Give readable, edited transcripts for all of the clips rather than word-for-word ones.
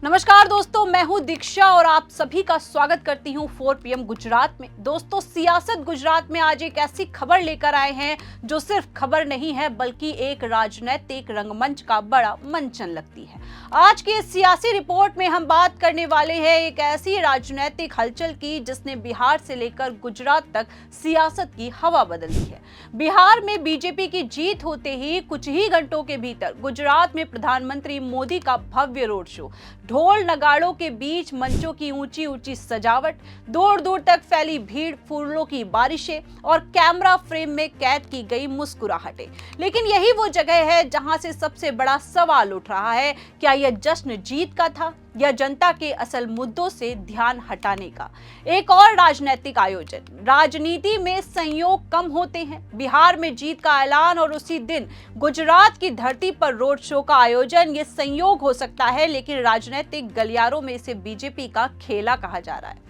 नमस्कार दोस्तों, मैं हूं दीक्षा और आप सभी का स्वागत करती हूं 4 PM गुजरात में। दोस्तों, सियासत गुजरात में आज एक ऐसी खबर लेकर आए हैं जो सिर्फ खबर नहीं है बल्कि एक राजनीतिक रंगमंच का बड़ा मंचन लगती है। आज की इस सियासी रिपोर्ट में हम बात करने वाले हैं एक ऐसी राजनीतिक हलचल की जिसने बिहार से लेकर गुजरात तक सियासत की हवा बदल दी है। बिहार में बीजेपी की जीत होते ही कुछ ही घंटों के भीतर गुजरात में प्रधानमंत्री मोदी का भव्य रोड शो, ढोल नगाड़ों के बीच मंचों की ऊंची ऊंची सजावट, दूर दूर तक फैली भीड़, फूलों की बारिशें और कैमरा फ्रेम में कैद की गई मुस्कुराहटें। लेकिन यही वो जगह है जहां से सबसे बड़ा सवाल उठ रहा है, क्या यह जश्न जीत का था या जनता के असल मुद्दों से ध्यान हटाने का एक और राजनीतिक आयोजन। राजनीति में संयोग कम होते हैं। बिहार में जीत का ऐलान और उसी दिन गुजरात की धरती पर रोड शो का आयोजन, ये संयोग हो सकता है, लेकिन राजनीतिक गलियारों में इसे बीजेपी का खेला कहा जा रहा है।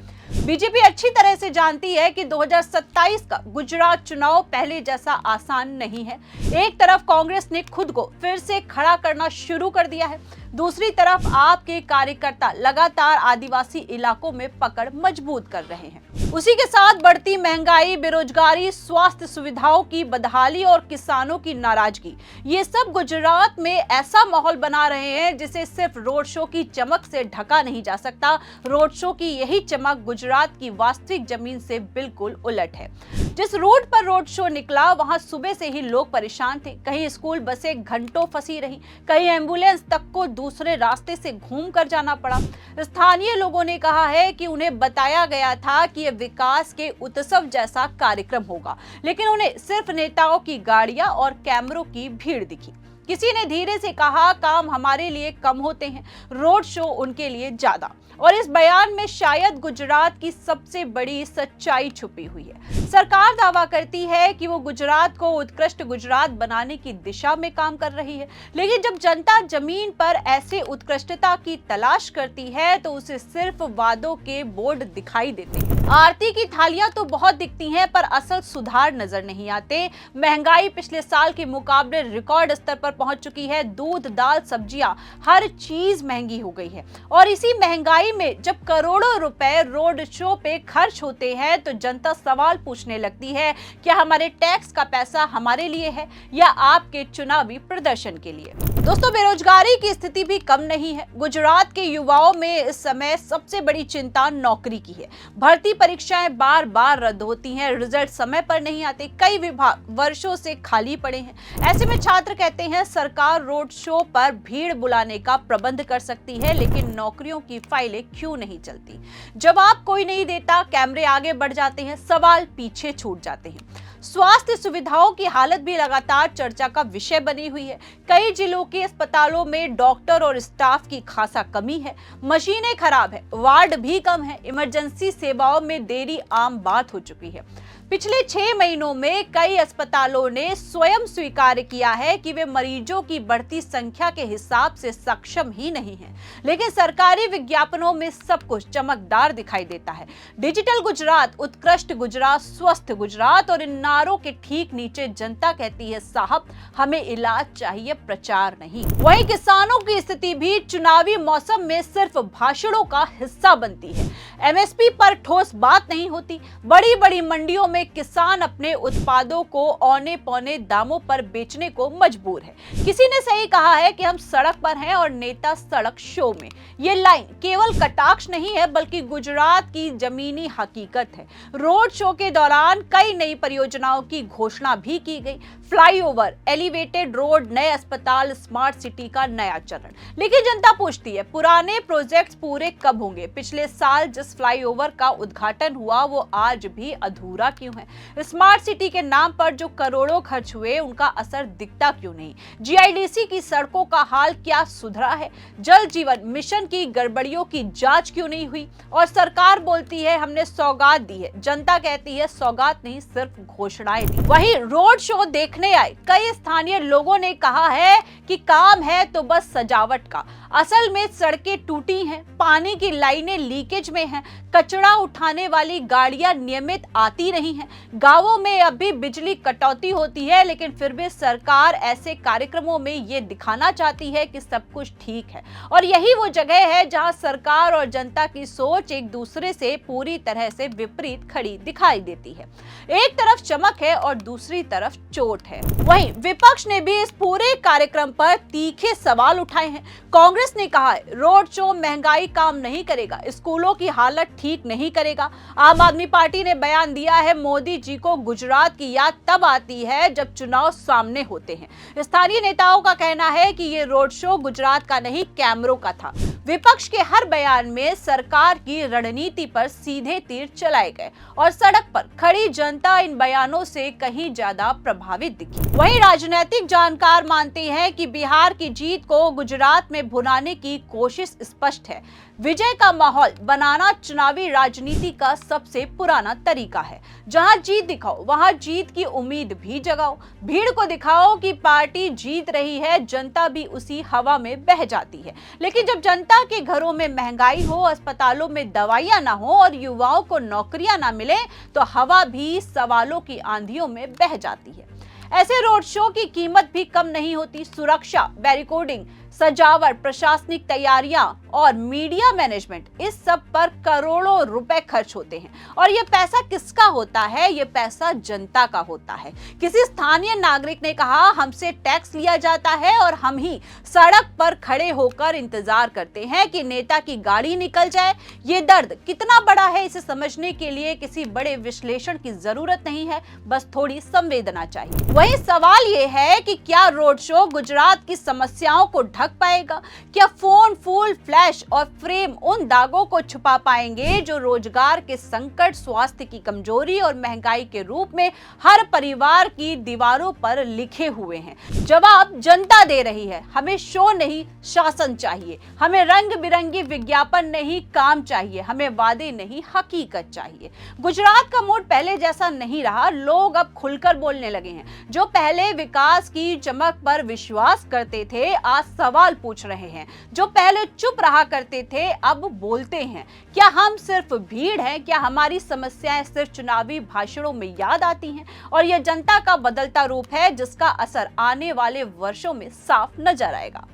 बीजेपी अच्छी तरह से जानती है कि 2027 का गुजरात चुनाव पहले जैसा आसान नहीं है। एक तरफ कांग्रेस ने खुद को फिर से खड़ा करना शुरू कर दिया है, दूसरी तरफ आपके कार्यकर्ता लगातार आदिवासी इलाकों में पकड़ मजबूत कर रहे हैं। उसी के साथ बढ़ती महंगाई, बेरोजगारी, स्वास्थ्य सुविधाओं की बदहाली और किसानों की नाराजगी, ये सब गुजरात में ऐसा माहौल बना रहे हैं जिसे सिर्फ रोड शो की चमक से ढका नहीं जा सकता। रोड शो की यही चमक गुजरात की वास्तविक जमीन से बिल्कुल उलट है। जिस रूट पर रोड शो निकला वहां सुबह से ही लोग परेशान थे। कहीं स्कूल बसें घंटों फंसी रही, कहीं एम्बुलेंस तक को दूसरे रास्ते से घूम कर जाना पड़ा। स्थानीय लोगों ने कहा है कि उन्हें बताया गया था कि यह विकास के उत्सव जैसा कार्यक्रम होगा, लेकिन उन्हें सिर्फ नेताओं की गाड़ियां और कैमरों की भीड़ दिखी। किसी ने धीरे से कहा, काम हमारे लिए कम होते हैं, रोड शो उनके लिए ज्यादा। और इस बयान में शायद गुजरात की सबसे बड़ी सच्चाई छुपी हुई है। सरकार दावा करती है कि वो गुजरात को उत्कृष्ट गुजरात बनाने की दिशा में काम कर रही है, लेकिन जब जनता जमीन पर ऐसे उत्कृष्टता की तलाश करती है तो उसे सिर्फ वादों के बोर्ड दिखाई देते हैं। आरती की थालियां तो बहुत दिखती हैं, पर असल सुधार नजर नहीं आते। महंगाई पिछले साल के मुकाबले रिकॉर्ड स्तर पर पहुंच चुकी है। दूध, दाल, सब्जियां, हर चीज महंगी हो गई है। और इसी महंगाई में जब करोड़ों रुपए रोड शो पे खर्च होते हैं तो जनता सवाल पूछने लगती है, क्या हमारे टैक्स का पैसा हमारे लिए है या आपके चुनावी प्रदर्शन के लिए। दोस्तों, बेरोजगारी की स्थिति भी कम नहीं है। गुजरात के युवाओं में इस समय सबसे बड़ी चिंता नौकरी की है। भर्ती परीक्षाएं बार बार रद्द होती हैं, रिजल्ट समय पर नहीं आते, कई विभाग वर्षों से खाली पड़े हैं। ऐसे में छात्र कहते हैं सरकार रोड शो पर भीड़ बुलाने का प्रबंध कर सकती है, लेकिन नौकरियों की फाइलें क्यों नहीं चलती। जवाब कोई नहीं देता, कैमरे आगे बढ़ जाते हैं, सवाल पीछे छूट जाते हैं। स्वास्थ्य सुविधाओं की हालत भी लगातार चर्चा का विषय बनी हुई है। कई जिलों के अस्पतालों में डॉक्टर और स्टाफ की खासा कमी है, मशीनें खराब है, वार्ड भी कम है, इमरजेंसी सेवाओं में देरी आम बात हो चुकी है। पिछले 6 महीनों में कई अस्पतालों ने स्वयं स्वीकार किया है कि वे मरीजों की बढ़ती संख्या के हिसाब से सक्षम ही नहीं हैं। लेकिन सरकारी विज्ञापनों में सब कुछ चमकदार दिखाई देता है। डिजिटल गुजरात, उत्कृष्ट गुजरात, स्वस्थ गुजरात, और इन नारों के ठीक नीचे जनता कहती है, साहब हमें इलाज चाहिए, प्रचार नहीं। वहीं किसानों की स्थिति भी चुनावी मौसम में सिर्फ भाषणों का हिस्सा बनती है। एमएसपी पर ठोस बात नहीं होती। बड़ी बड़ी मंडियों में किसान अपने उत्पादों को औने पौने दामों पर बेचने को मजबूर है। किसी ने सही कहा है कि हम सड़क पर हैं और नेता सड़क शो में। ये लाइन केवल कटाक्ष नहीं है बल्कि गुजरात की जमीनी हकीकत है। रोड शो के दौरान कई नई परियोजनाओं की घोषणा भी की गई। फ्लाईओवर, एलिवेटेड रोड, नए अस्पताल, स्मार्ट सिटी का नया चरण। लेकिन जनता पूछती है, पुराने प्रोजेक्ट्स पूरे कब होंगे? पिछले साल जिस फ्लाईओवर का उद्घाटन हुआ वो आज भी अधूरा क्यों है? स्मार्ट सिटी के नाम पर जो करोड़ों खर्च हुए उनका असर दिखता क्यों नहीं? जीआईडीसी की सड़कों का हाल क्या सुधरा है? जल जीवन मिशन की गड़बड़ियों की जांच क्यों नहीं हुई? और सरकार बोलती है हमने सौगात दी है, जनता कहती है सौगात नहीं, सिर्फ घोषणाएं दी। वहीं रोड शो देखने आए कई स्थानीय लोगों ने कहा है कि काम है तो बस सजावट का। असल में सड़कें टूटी हैं, पानी की लाइनें लीकेज में हैं, कचरा उठाने वाली गाड़ियां नियमित आती नहीं हैं, गांवों में अब भी बिजली कटौती होती है, लेकिन फिर भी सरकार ऐसे कार्यक्रमों में ये दिखाना चाहती है कि सब कुछ ठीक है। और यही वो जगह है जहां सरकार और जनता की सोच एक दूसरे से पूरी तरह से विपरीत खड़ी दिखाई देती है। एक तरफ चमक है और दूसरी तरफ चोट है। वहीं विपक्ष ने भी इस पूरे कार्यक्रम पर तीखे सवाल उठाए हैं। कांग्रेस ने कहा है रोड शो महंगाई काम नहीं करेगा, स्कूलों की हालत ठीक नहीं करेगा। आम आदमी पार्टी ने बयान दिया है मोदी जी को गुजरात की याद तब आती है जब चुनाव सामने होते हैं। स्थानीय नेताओं का कहना है कि ये रोड शो गुजरात का नहीं कैमरों का था। विपक्ष के हर बयान में सरकार की रणनीति पर सीधे तीर चलाए गए और सड़क पर खड़ी जनता इन बयानों से कहीं ज्यादा प्रभावित दिखी। वहीं राजनीतिक जानकार मानते हैं कि बिहार की जीत को गुजरात में भुनाने की कोशिश स्पष्ट है। विजय का माहौल बनाना चुनावी राजनीति का सबसे पुराना तरीका है। जहां जीत दिखाओ वहां जीत की उम्मीद भी जगाओ, भीड़ को दिखाओ कि पार्टी जीत रही है, जनता भी उसी हवा में बह जाती है। लेकिन जब जनता के घरों में महंगाई हो, अस्पतालों में दवाइयां ना हो और युवाओं को नौकरियां ना मिले तो हवा भी सवालों की आंधियों में बह जाती है। ऐसे रोड शो की कीमत भी कम नहीं होती। सुरक्षा, बैरिकोडिंग, सजावट, प्रशासनिक तैयारियां और मीडिया मैनेजमेंट, इस सब पर करोड़ों रुपए खर्च होते हैं। और ये पैसा किसका होता है? ये पैसा जनता का होता है। किसी स्थानीय नागरिक ने कहा हमसे टैक्स लिया जाता है और हम ही सड़क पर खड़े होकर इंतजार करते हैं कि नेता की गाड़ी निकल जाए। ये दर्द कितना बड़ा है इसे समझने के लिए किसी बड़े विश्लेषण की जरूरत नहीं है, बस थोड़ी संवेदना चाहिए। वही सवाल ये है कि क्या रोड शो गुजरात की समस्याओं को ढक पाएगा? क्या फोन, फूल, फ्लैश और फ्रेम उन दागों को छुपा पाएंगे जो रोजगार के संकट, स्वास्थ्य की कमजोरी और महंगाई के रूप में हर परिवार की दीवारों पर लिखे हुए हैं? जवाब जनता दे रही है। हमें शो नहीं, शासन चाहिए। हमें रंग बिरंगी विज्ञापन नहीं, काम चाहिए। हमें वादे नहीं, हकीकत चाहिए। गुजरात का मूड पहले जैसा नहीं रहा। लोग अब खुलकर बोलने लगे हैं। जो पहले विकास की चमक पर विश्वास करते थे आज सवाल पूछ रहे हैं। जो पहले चुप रहा करते थे अब बोलते हैं। क्या हम सिर्फ भीड़ हैं? क्या हमारी समस्याएं सिर्फ चुनावी भाषणों में याद आती हैं? और यह जनता का बदलता रूप है जिसका असर आने वाले वर्षों में साफ नजर आएगा।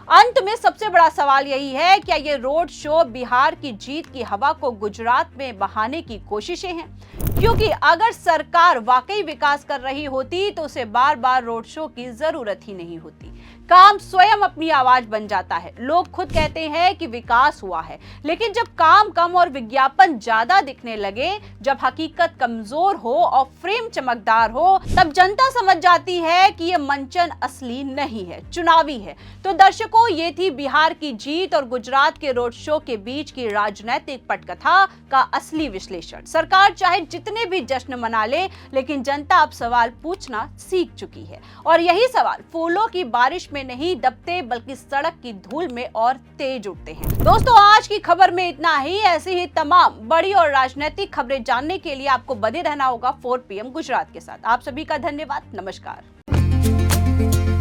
अंत में सबसे बड़ा सवाल यही है, क्या ये रोड शो बिहार की जीत की हवा को गुजरात में बहाने की कोशिशें हैं? क्योंकि अगर सरकार वाकई विकास कर रही होती तो उसे बार बार रोड शो की जरूरत ही नहीं होती। काम स्वयं अपनी आवाज बन जाता है। लोग खुद कहते हैं कि विकास हुआ है, लेकिन जब काम कम और विज्ञापन ज्यादा दिखने लगे, जब हकीकत कमजोर हो और फ्रेम चमकदार हो, तब जनता समझ जाती है कि यह मंचन असली नहीं है, चुनावी है। तो दर्शकों, ये थी बिहार की जीत और गुजरात के रोड शो के बीच की राजनीतिक पटकथा का असली विश्लेषण। सरकार चाहे जितने भी जश्न मना ले, लेकिन जनता अब सवाल पूछना सीख चुकी है। और यही सवाल फूलों की बारिश में नहीं दबते, बल्कि सड़क की धूल में और तेज उठते हैं। दोस्तों, आज की खबर में इतना ही। ऐसी ही तमाम बड़ी और राजनीतिक खबरें जानने के लिए आपको बने रहना होगा 4 PM गुजरात के साथ। आप सभी का धन्यवाद। नमस्कार।